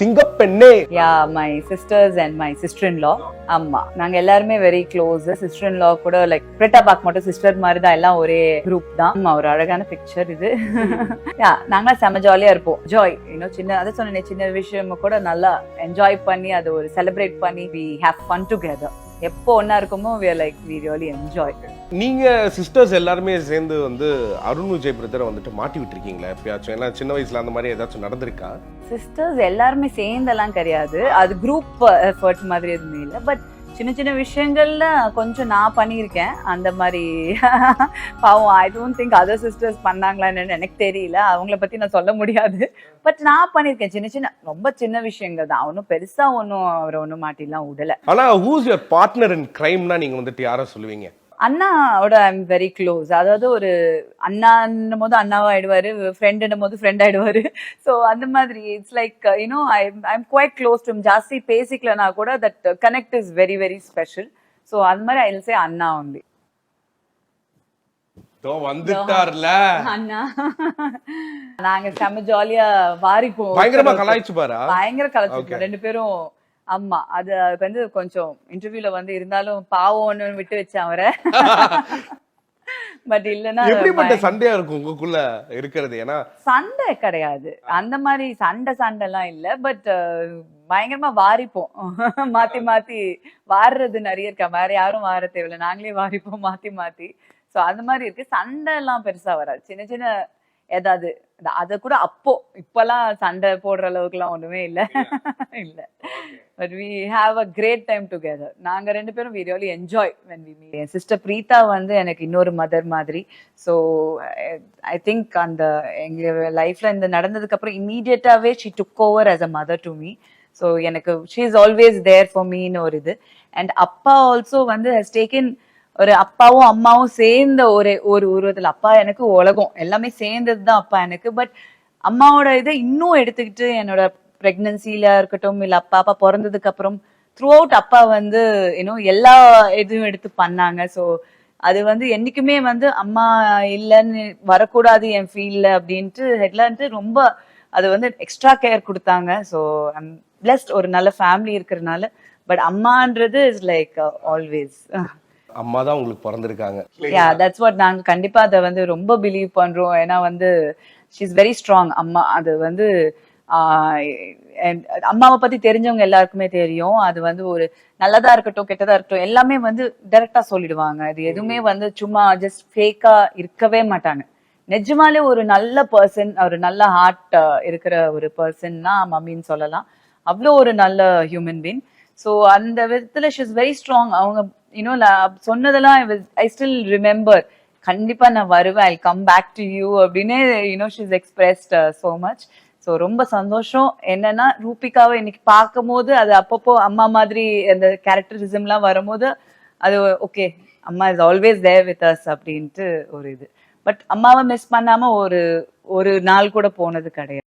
Singappenne. My sisters and my sister in law. ஆமா, நாங்க எல்லாருமே வெரி க்ளோஸ். சிஸ்டர்-இன்-லா கூட லைக் பிரிட்டா பாக் மட்டும் சிஸ்டர் மாதிரி தான், எல்லாம் ஒரே குரூப் தான். ஒரு அழகான பிக்சர் இது. நாங்க செம ஜாலியா இருப்போம். ஜாய் இன்னும் சின்ன அதை சொன்ன சின்ன விஷயம் கூட நல்லா என்ஜாய் பண்ணி அதை ஒரு செலிப்ரேட் பண்ணி we have fun together. எப்போ ஒன்னா இருக்குமோ we are like we really enjoy. நீங்க சிஸ்டர்ஸ் எல்லாருமே சேர்ந்து வந்து அருண் விஜய் பிரதரை வந்துட்டு மாட்டி விட்டுருக்கீங்களா எப்பயாச்சும்? ஏன்னா சின்ன வயசுல அந்த மாதிரி ஏதாச்சும் நடந்திருக்கா? சிஸ்டர்ஸ் எல்லாருமே சேர்ந்தெல்லாம் கிடையாது, அது குரூப் எஃபர்ட் மாதிரி எதுவுமே இல்லை. பட் சின்ன சின்ன விஷயங்கள்ல கொஞ்சம் நான் பண்ணியிருக்கேன் அந்த மாதிரி. பாவம், I don't think other sisters பண்ணாங்களான்னு எனக்கு தெரியல, அவங்கள பத்தி நான் சொல்ல முடியாது. பட் நான் பண்ணியிருக்கேன் சின்ன சின்ன ரொம்ப சின்ன விஷயங்கள் தான், ஒன்றும் பெருசா ஒன்றும் அவரை ஒன்றும் மாட்டிலாம் விடல. ஆனா ஹூஸ் யுவர் பார்ட்னர் இன் கிரைம்னா நீங்க வந்துட்டு யாரை சொல்லுவீங்க? அண்ணாவோட ஐ எம் வெரி க்ளோஸ். அதாவது ஒரு அண்ணான்னும் போது அண்ணாவா ஆயிடுவாரு, ஃப்ரெண்டுன்னும் போது ஃப்ரெண்ட் ஆயிடுவாரு. ஸோ அந்த மாதிரி it's like you know I am quite close to ஜாஸ்தி பேசிக்கலனா கூட that connect is very very special. So அந்த மாதிரி I will say Anna only. வந்துட்டார்ல அண்ணா, நாங்க செம ஜாலியா வாரிப்போம், பயங்கரமா கலாய்ச்சு பாரா, பயங்கர கலாய்ச்சிப்போம் ரெண்டு பேரும். ஆமா, அது வந்து கொஞ்சம் இன்டர்வியூல வந்து இருந்தாலும் பாவம்னு விட்டு வச்சேன் அவரை. பட் இல்லன்னா எப்படிப்பட்ட சண்டையா இருக்கும் உங்களுக்குள்ள இருக்கிறது? ஏன்னா சண்டை கிடையாது அந்த மாதிரி, சண்டை எல்லாம் இல்ல. பட் பயங்கரமா வாரிப்போம், மாத்தி மாத்தி வாடுறது நிறைய இருக்கா. வேற யாரும் வார தேவையில்ல, நாங்களே வாரிப்போம் மாத்தி மாத்தி. சோ அந்த மாதிரி இருக்கு. சண்டை எல்லாம் பெருசா வராது, சின்ன சின்ன ஏதாவது. அத கூட அப்போ இப்பெல்லாம் சண்டை போடுற அளவுக்கு எல்லாம் ஒண்ணுமே இல்ல. இல்ல, but we have a great time together. நாங்க ரெண்டு பேரும் we really enjoy when we meet. N sister Preetha வந்து எனக்கு இன்னொரு மதர் மாதிரி. ஸோ ஐ திங்க் அந்த எங்க லைஃப்ல இந்த நடந்ததுக்கு அப்புறம் இமீடியட்டாவே she took over as a mother to me. So எனக்கு she is always there for me ன்னு ஒரு இது. அண்ட் அப்பா ஆல்சோ வந்து has taken ஒரு அப்பாவும் அம்மாவும் சேர்ந்த ஒரு உருவத்துல. அப்பா எனக்கு உலகம், எல்லாமே சேர்ந்தது தான் அப்பா எனக்கு. பட் அம்மாவோட இதை இன்னும் எடுத்துக்கிட்டு என்னோட பிரெக்னன்சில இருக்கட்டும், இல்ல அப்பா பிறந்ததுக்கு அப்புறம் த்ரூ அவுட் அப்பா வந்து இன்னும் எல்லா இதுவும் எடுத்து பண்ணாங்க. ஸோ அது வந்து என்னைக்குமே வந்து அம்மா இல்லைன்னு வரக்கூடாது என் ஃபீல்ட்ல அப்படின்ட்டு ஹெட்லான்ட்டு ரொம்ப அது வந்து எக்ஸ்ட்ரா கேர் கொடுத்தாங்க. ஸோ ஐம் பிளஸ்ட் ஒரு நல்ல ஃபேமிலி இருக்கிறதுனால. பட் அம்மான்றது இஸ் லைக் ஆல்வேஸ் அம்மா தான் உங்களுக்கு பிறந்திருக்காங்க. யா, தட்ஸ் வாட் நாங்க கண்டிப்பா அதை வந்து ரொம்ப பிலீவ் பண்றோம். ஏன்னா வந்து ஷி இஸ் வெரி ஸ்ட்ராங் அம்மா. அது வந்து அம்மாவை பத்தி தெரிஞ்சவங்க எல்லாருக்குமே தெரியும். அது வந்து ஒரு நல்லதா இருக்கட்டும் கெட்டதா இருக்கட்டும் எல்லாமே வந்து டைரக்டா சொல்லிடுவாங்க. அது எதுவுமே வந்து சும்மா ஜஸ்ட் ஃபேக்கா இருக்கவே மாட்டாங்க. நிஜமாலே ஒரு நல்ல பர்சன், ஒரு நல்ல ஹார்ட் இருக்கிற ஒரு பர்சன்னா மம்மின்னு சொல்லலாம். அவ்வளோ ஒரு நல்ல ஹியூமன் பீங். ஸோ அந்த விதத்துல ஷி இஸ் வெரி ஸ்ட்ராங். அவங்க யூனோ சொன்னதெல்லாம் ஐ ஸ்டில் ரிமெம்பர். கண்டிப்பா நான் வருவேன், I come back to you அப்படின்னு you know she is expressed so much. So ரொம்ப சந்தோஷம். என்னன்னா ரூபிகாவை இன்னைக்கு பார்க்கும் போது அது அப்பப்போ அம்மா மாதிரி அந்த கேரக்டரிசம்லாம் வரும்போது அது ஓகே, அம்மா is always there with us அப்படின்ட்டு ஒரு இது. பட் அம்மாவை மிஸ் பண்ணாம ஒரு நாள் கூட போனது கிடையாது.